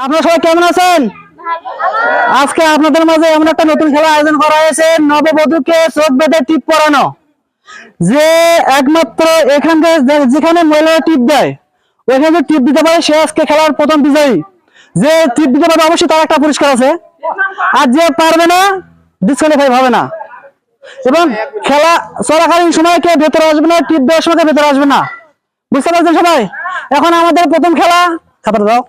আপনারা সবাই কেমন আছেন? আজকে আপনাদের মাঝে এমন একটা নতুন খেলা আয়োজন করা হয়েছে, নববধূকে চোখ বেঁধে টিপ পরানো। যে একমাত্র এখানকার যেখানে মহিলারা টিপ দেয় ওইখানে টিপ দিতে পারে সে আজকে খেলার প্রথম বিজয়ী। যে টিপ দিতে পারবে অবশ্যই তার একটা পুরস্কার আছে, আর যে পারবে না ডিসকোয়ালিফাই হবে না। এবং খেলা চলাকালীন সময় কেউ ভেতরে আসবে না, টিপ দেওয়ার সময় ভেতরে আসবে না। বুঝতে পারছেন সবাই? এখন আমাদের প্রথম খেলা, খাবার দাও।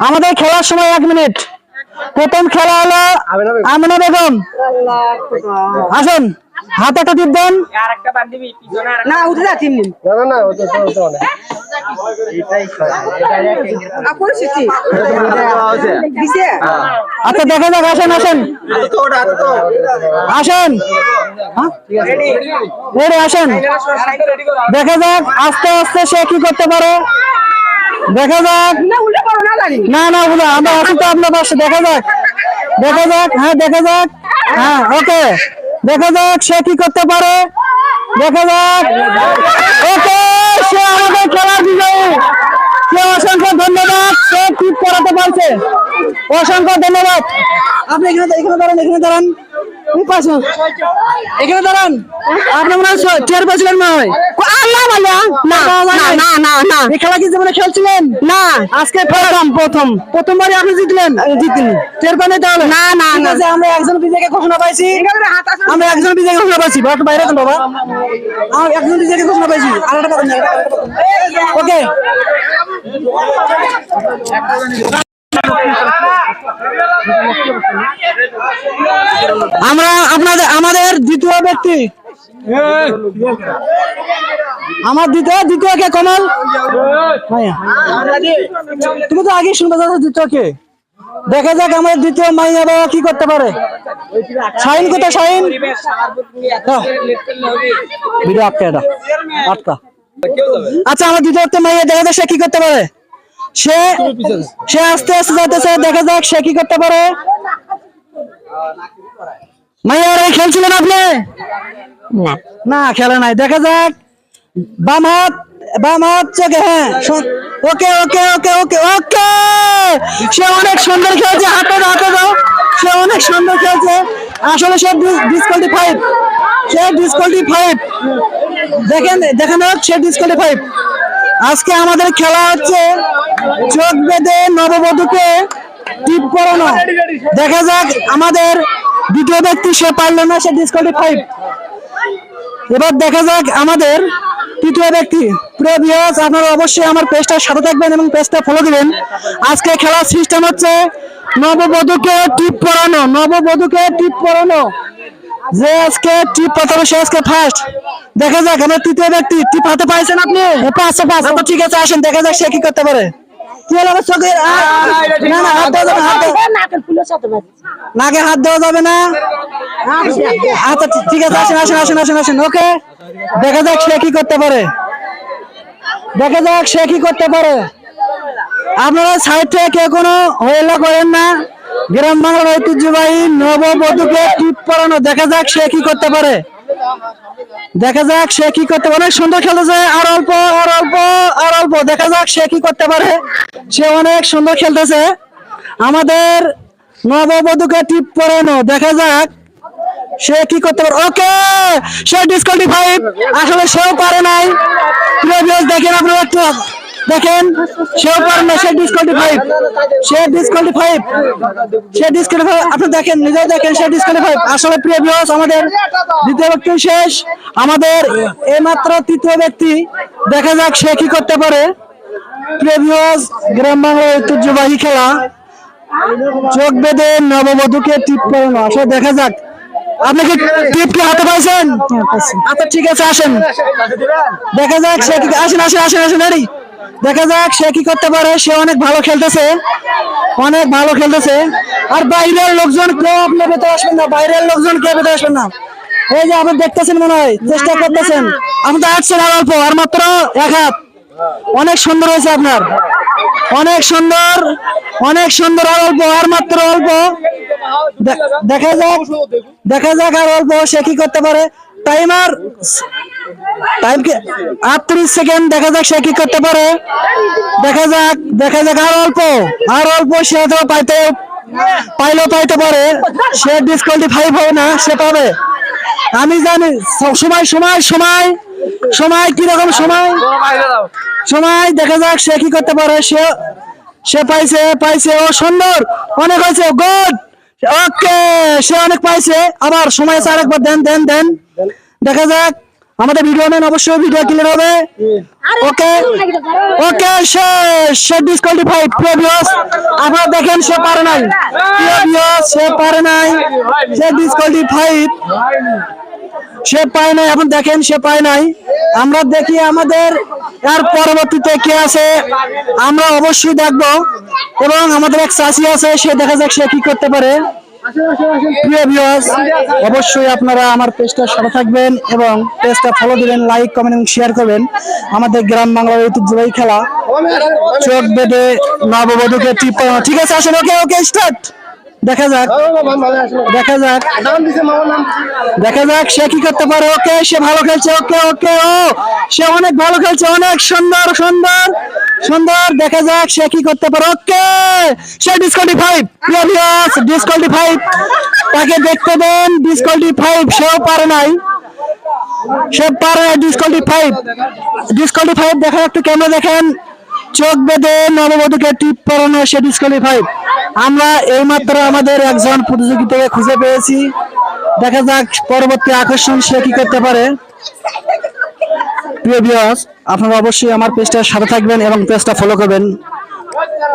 আমাদের খেলার সময় 1 মিনিট। প্রথম খেলা হলো আমিনা বেগম, আসেন হাতে একটা টিপ দেন। আচ্ছা দেখা যাক, আসেন আসেন আসেন আসেন, দেখা যাক আস্তে আস্তে সে কি করতে পারে। দেখা যাক, না না বুঝা আমরা আছি তো আপনার পাশে। দেখা যাক, দেখা যাক, হ্যাঁ দেখা যাক, হ্যাঁ ওকে, দেখা যাক সে কি করতে পারে। দেখা যাক, ওকে সে আমাদের খেলার বিজয়ী। সে অসংখ্য ধন্যবাদ, সে টিপ করাতে পারছে, অসংখ্য ধন্যবাদ। আপনি এখানে দাঁড়ান, এখানে দাঁড়ান, এখানে দাঁড়ান। আপনি মনে হয় চেয়ার পেয়েছিলেন মনে হয়। এই খেলা কি জীবনে খেলছিলেন? না, আজকে প্রথমবারই আপনি জিতলেন। জিতলেন টের পান তাহলে? না না না, আমরা একজন বিজয়ীকে ঘোষণা পাইছি, আমরা একজন বিজয়ীকে ঘোষণা পাইছি। বাইরে দেন বাবা, আমরা একজন বিজয়ীকে ঘোষণা পাইছি। আর একটা কথা ওকে, আমরা আমাদের দ্বিতীয় ব্যক্তি, আমার দ্বিতীয় কে? কমল, তুমি তো আগে শুনবে দ্বিতীয় কে। দেখা যাক আমাদের দ্বিতীয় মাইয়া বাবা কি করতে পারে। শাহিন কোথায়? শাহিন ভিডিও আটকা। আচ্ছা আমার দ্বিতীয় মাইয়া, দেখা যাক সে কি করতে পারে। সে আস্তে আস্তে যাইতেছে, দেখা যাক সে কি করতে পারে। মাইয়া খেলছিলেন আপনি? না খেলে নাই। দেখা যাক বাম হাত চোখে, হ্যাঁ ওকে ওকে ওকে ওকে ওকে, সে অনেক সুন্দর খেলছে। হাতে দাও, সে অনেক সুন্দর খেলছে। আসলে সে ডিসকোয়ালিফাই, সে ডিসকোয়ালিফাই। দেখেন সে ডিসকোয়ালিফাই। আজকে আমাদের খেলা হচ্ছে চোখ বেঁধে নববধূকে টিপ পরানো। দেখা যাক আমাদের দ্বিতীয় ব্যক্তি, সে পারল না, সে ডিসকোয়ালিফাই। এবার দেখা যাক আমাদের তৃতীয় ব্যক্তি। প্রিয় ভিউয়ার্স, আপনারা অবশ্যই আমার পেজটার সাথে থাকবেন এবং পেজটা ফলো দিবেন। আজকে খেলার সিস্টেম হচ্ছে নববধূকে টিপ পরানো। নববধূকে টিপ পরানো, যে আজকে টিপ পাঠাবে সে আজকে ফার্স্ট। দেখা যাক আমার তৃতীয় ব্যক্তি টিপ হাতে পাইছেন আপনি? ঠিক আছে, আসেন দেখা যাক সে কি করতে পারে। নাকে হাত দেওয়া যাবে না। আচ্ছা ঠিক আছে, আসেন। ওকে, দেখা যাক সে কি করতে পারে। দেখা যাক সে কি করতে পারে। আপনারা সাইড থেকে কেউ কোনো হইলা করেন না। গ্রাম বাংলার ঐতিহ্যবাহী নববধূকে টিপ পরানো। দেখা যাক সে কি করতে পারে। দেখা যাক সে কি করতে পারে। অনেক সুন্দর খেলতেছে। আর অল্প। দেখা যাক সে কি করতে পারে। সে অনেক সুন্দর খেলতেছে। আমাদের নববধূকে টিপ পরানো, দেখা যাক সে কি করতে পারে। ওকে, সে ডিসকোয়ালিফাই। আসলে সেও পারে নাই। দেখেন আপনারা একটু দেখেন, সেও পারে না, সে ডিসকোয়ালিফাই। আপনি দেখেন, নিজেও দেখেন, সে ডিসকোয়ালিফাই। আসলে প্রিয় ভিউয়ার্স, আমাদের দ্বিতীয় ব্যক্তি শেষ, আমাদের এইমাত্র তৃতীয় ব্যক্তি। দেখা যাক সে কি করতে পারে। প্রিয় ভিউয়ার্স, গ্রাম বাংলার ঐতিহ্যবাহী খেলা চোখ বেঁধে নববধূকে টিপ পরানো। আসলে দেখা যাক, আপনি কি টিপ কি হাতে পাইছেন? আচ্ছা ঠিক আছে, আসেন দেখা যাক সে কি। আসেন রেডি। দেখা যাক সে কি করতে পারে। সে অনেক ভালো খেলতেছে। আর বাইরের লোকজন কেউ আপনি ভেতরে আসবেন না। এই যে আপনি দেখতেছেন, মনে হয় চেষ্টা করতেছেন। আপনি তো আসছেন আর অল্প, আর মাত্র 1 হাত। অনেক সুন্দর হয়েছে আপনার, অনেক সুন্দর। আর মাত্র অল্প। দেখা যাক আর অল্প সে কি করতে পারে। টাইমার টাইম কি 38 সেকেন্ড। দেখা যাক সে কি করতে পারে, দেখা যাক আর অল্প সে তো পাইলেও পাইতে পারে, সে ডিসকোয়ালিফাই হবে না, সে পাবে আমি জানি। সময় সময় সময় সময় কিরকম সময় দেখা যাক সে কি করতে পারে, সে পাইছে ও সুন্দর, অনেক হয়েছে, গুড, ওকে, সে অনেক পাইছে। আবার সময় আছে, আরেকবার দেন। দেখা যাক আমাদের ভিডিও নেন, অবশ্যই ভিডিও ক্লিয়ার হবে। ওকে সে ডিসকোয়ালিফাইড। আপনারা দেখেন সে পারে নাই, সে ডিসকোয়ালিফাইড, সে পায় নাই। এখন দেখেন সে পায় নাই। আমরা দেখি আমাদের এর পরবর্তীতে কে আছে, আমরা অবশ্যই দেখবো। এবং আমাদের এক চাচি আছে, সে দেখা যাক সে কি করতে পারে। প্রিয় ভিউয়ার্স, অবশ্যই আপনারা আমার পেজটা সাথে থাকবেন এবং পেজটা ফলো দিবেন, লাইক কমেন্ট এবং শেয়ার করবেন। আমাদের গ্রাম বাংলার ঐতিহ্যবাহী খেলা চোখ বেঁধে নববধূকে টিপ। ঠিক আছে, আসেন, ওকে স্টার্ট। দেখা যাক সে কি করতে পারে। ওকে, সে ভালো খেলছে, ওকে সে অনেক ভালো খেলছে, অনেক সুন্দর। দেখা যাক সে কি করতে পারে। ওকে, সে ডিসকোয়ালিফাইড। তাকে দেখতে দেন, ডিসকোয়ালিফাইড, সেও পারে নাই, ডিসকোয়ালিফাইড। দেখা একটু ক্যামেরা দেখেন, চোখ বেঁধে নববধূকে টিপ পরানো, সে ডিসকোয়ালিফাইড। আমরা এইমাত্র আমাদের একজন প্রতিযোগিতাকে খুঁজে পেয়েছি। দেখা যাক পরবর্তী আকর্ষণ সে কি করতে পারে। প্রিয় ভিউয়ার্স, আপনারা অবশ্যই আমার পেজটার সাথে থাকবেন এবং পেজটা ফলো করবেন।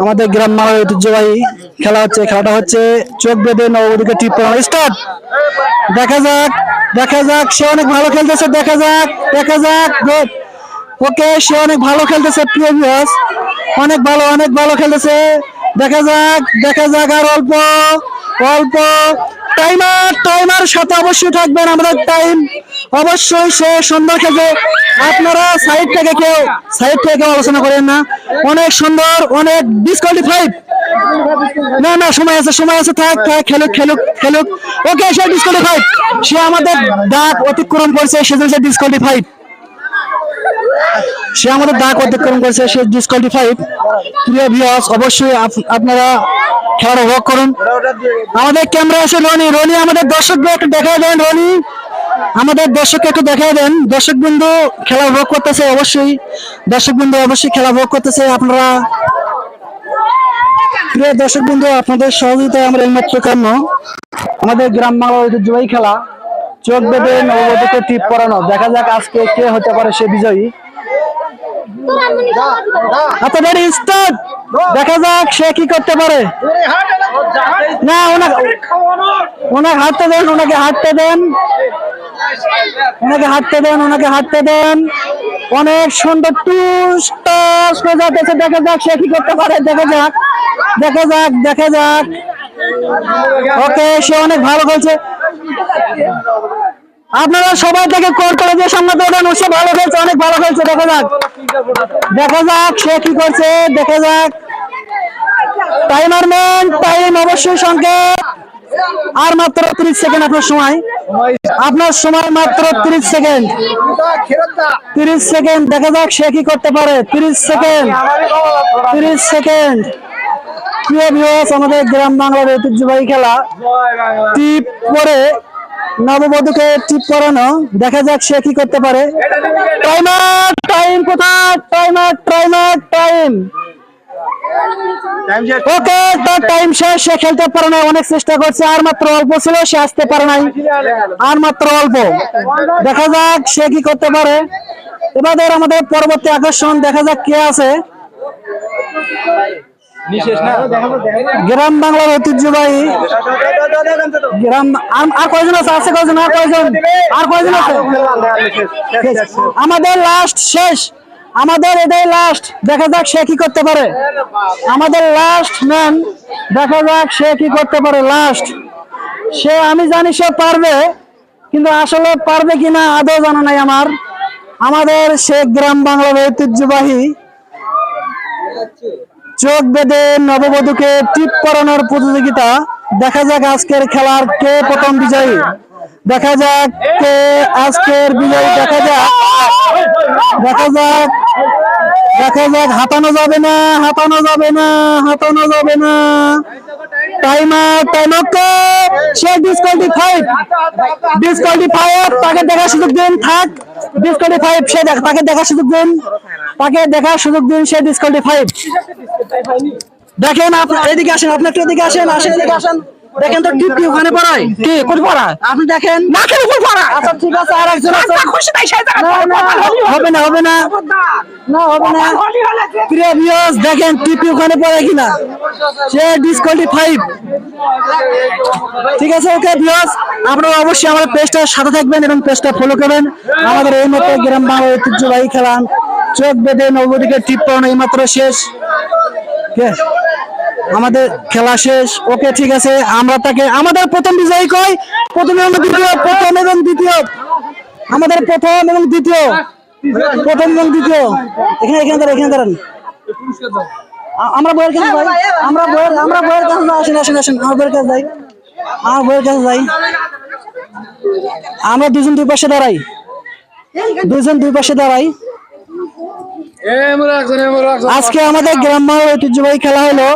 আমাদের গ্রাম বাংলার ঐতিহ্যবাহী খেলাটা হচ্ছে চোখ বেঁধে নববধূকে টিপ পরানো। স্টার্ট। দেখা যাক সে অনেক ভালো খেলতেছে। দেখা যাক গুড। ওকে, সে অনেক ভালো খেলতেছে। প্রিয় ভিউয়ার্স, অনেক ভালো খেলতেছে। দেখা যাক আর অল্প টাইমার সাথে অবশ্যই থাকবেন। আমাদের টাইম অবশ্যই সে সুন্দর খেলছে। আপনারা সাইড থেকে কেউ আলোচনা করেন না। অনেক সুন্দর, অনেক ডিসকোয়ালিফাইড। না সময় আছে, থাক খেলুক। ওকে, সে ডিসকোয়ালিফাইড। সে আমাদের দাগ অতিক্রম করছে, সেজন্য সে ডিসকোয়ালিফাইড। সে ডিসকোয়ালিফাইড। প্রিয় ভিউয়ার্স, অবশ্যই আপনারা খেলা উপভোগ করুন। আমাদের ক্যামেরা আছে রনি, আমাদের দর্শকদের একটু দেখাই দেন। আমাদের দর্শককে একটু দেখাই দেন। দর্শক বিন্দু খেলা উপভোগ করতেছে, অবশ্যই খেলা উপভোগ করতেছে। আপনারা প্রিয় দর্শক বিন্দু, আপনাদের সহযোগিতায় আমরা এইমাত্র কারণ আমাদের গ্রাম বাংলার ঐতিহ্যবাহী খেলা চোখ বেঁধে নববধূকে টিপ পরানো। দেখা যাক আজকে কে হতে পারে সে বিজয়ী। স্টার্ট। দেখা যাক সে কি করতে পারে। না, ওনাকে হাঁটতে দেন। অনেক সুন্দর টুস করে যাচ্ছে। দেখা যাক সে কি করতে পারে। দেখা যাক। ওকে, সে অনেক ভালো খেলছে। আপনারা সবাই থেকে কোর করে দিয়ে সামনে দৌড়ান, সে ভালো খেলছে, অনেক ভালো খেলছে। দেখা যাক সে কি করছে। দেখা যাক টাইম অবশ্যই সংকেত। আর মাত্র 30 সেকেন্ড আপনার সময় মাত্র 30 সেকেন্ড। দেখা যাক সে কি করতে পারে। 30 সেকেন্ড। প্রিয় ভিউয়ার্স, আমাদের গ্রাম বাংলার ঐতিহ্যবাহী খেলা টিপ পরে নববধূকে টিপ পরানো। দেখা যাক সে কি করতে পারে। টাইম কোথায়? টাইম। ওকে, তার টাইম শেষ, সে খেলতে পারে না, অনেক চেষ্টা করছে, আর মাত্র অল্প ছিল, সে আসতে পারে নাই, আর মাত্র অল্প। দেখা যাক সে কি করতে পারে। এবার আমাদের পরবর্তী আকর্ষণ, দেখা যাক কে আছে। গ্রাম বাংলার ঐতিহ্যবাহী গ্রাম আর কয়জন আছে? আর কয়জন আছে? আমাদের লাস্ট শেষ, আমাদের এটাই লাস্ট। দেখা যাক সে কি করতে পারে। আমাদের লাস্ট ম্যান, দেখা যাক সে কি করতে পারে। লাস্ট সে, আমি জানি সে পারবে, কিন্তু আসলে পারবে কিনা আদৌ জানা নাই আমার। আমাদের সে গ্রাম বাংলার ঐতিহ্যবাহী চোখ বেঁধে নববধূকে টিপ পরানোর প্রতিযোগিতা। দেখা যাক আজকের খেলার কে প্রথম বিজয়ী। দেখা যাক কে আজকের বিজয়ী। দেখা যাক হাতানো যাবে না। টাইমার সে ডিসকোয়ালিফাইড। তাকে দেখার সুযোগ দিন। থাক ডিসকোয়ালিফাইড। সে তাকে দেখার সুযোগ দিন। সে ডিসকোয়ালিফাইড। দেখেন এদিকে আসেন, আপনি একটু এদিকে আসেন। দেখেন তো টিপি ওখানে পড়ায় কি কোন পড়া আপনি দেখেন না কেন কোন পড়া। আচ্ছা ঠিক আছে, আর একজন আছে খুশি তাই সেই জায়গা হবে না প্রিয় ভিউয়ার্স, দেখেন টিপি ওখানে পড়ে কিনা। সে ডিসকোয়ালিফাইড। ঠিক আছে ওকে ভিউয়ার্স, আপনারা অবশ্যই আমাদের পেজটার সাথে থাকবেন এবং পেজটা ফলো করবেন। আমাদের এই মাত্র গ্রাম বাংলা ঐতিহ্যবাহী খেলা চোখ বেঁধে নবদ্বীপে টিপ পড়ানো এই মাত্র শেষ। আমাদের খেলা শেষ। ওকে ঠিক আছে, আমরা তাকে আমাদের প্রথম বিজয়ী কই, প্রথম এবং দ্বিতীয়। আমাদের প্রথম এবং দ্বিতীয় এখানে দাঁড়ান। আমরা বইয়ের কাছে যাই। আমরা বইয়ের কাছে আসেন। আমার বইয়ের কাছে যাই। আমরা দুজন দুই পাশে দাঁড়াই। আজকে আমাদের গ্রাম বাংলার ঐতিহ্যবাহী খেলা হলো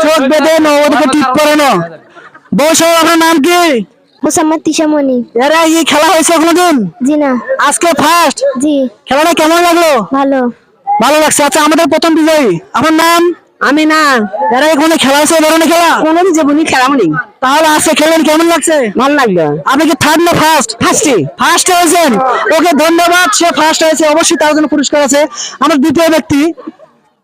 চোখ বেঁধে নবদ্বীপে টিপ পড়ানো। বসো, আপনার নাম কি? মোসাম্মদ তিশামণি। এর আগে খেলা হয়েছে কোনোদিন? জি না। আজকে ফার্স্ট? জি। খেলাটা কেমন লাগলো? ভালো লাগছে। আচ্ছা, আমাদের প্রথম বিজয়ী আপনার নাম? আমি না। এর আগে কোনো খেলা হয়েছে? ধরনের খেলা কোনোদিন জীবনে খেলা হয়নি। তাহলে আজকে খেলেন, কেমন লাগছে? ভালো লাগলো। আপনি কি থার্ড না ফার্স্ট? ফার্স্ট হয়েছেন। ওকে ধন্যবাদ, সে ফার্স্ট হয়েছে, অবশ্যই তার জন্য পুরস্কার আছে। আমার দ্বিতীয় ব্যক্তি,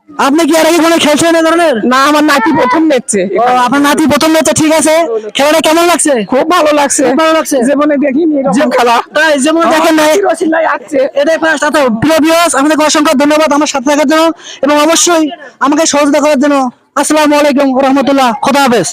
আপনি কি এর আগে কোনো খেলছেন এই ধরনের? না, আমার নাতি প্রথম দেখছে। আপনার নাতি প্রথম ম্যাচে। ঠিক আছে, খেলাটা কেমন লাগছে? খুব ভালো লাগছে। জীবনে দেখিনি এরকম খেলা। তাই যেমন দেখেন নাই, এটাই ফার্স্ট। আচ্ছা প্রিয় ভিউয়ার্স, আপনাকে অসংখ্য ধন্যবাদ আমার সাথে থাকার জন্য এবং অবশ্যই আমাকে সহযোগিতা করার জন্য। আসসালামু আলাইকুম ওয়া রাহমাতুল্লাহ। খোদা হাফেজ।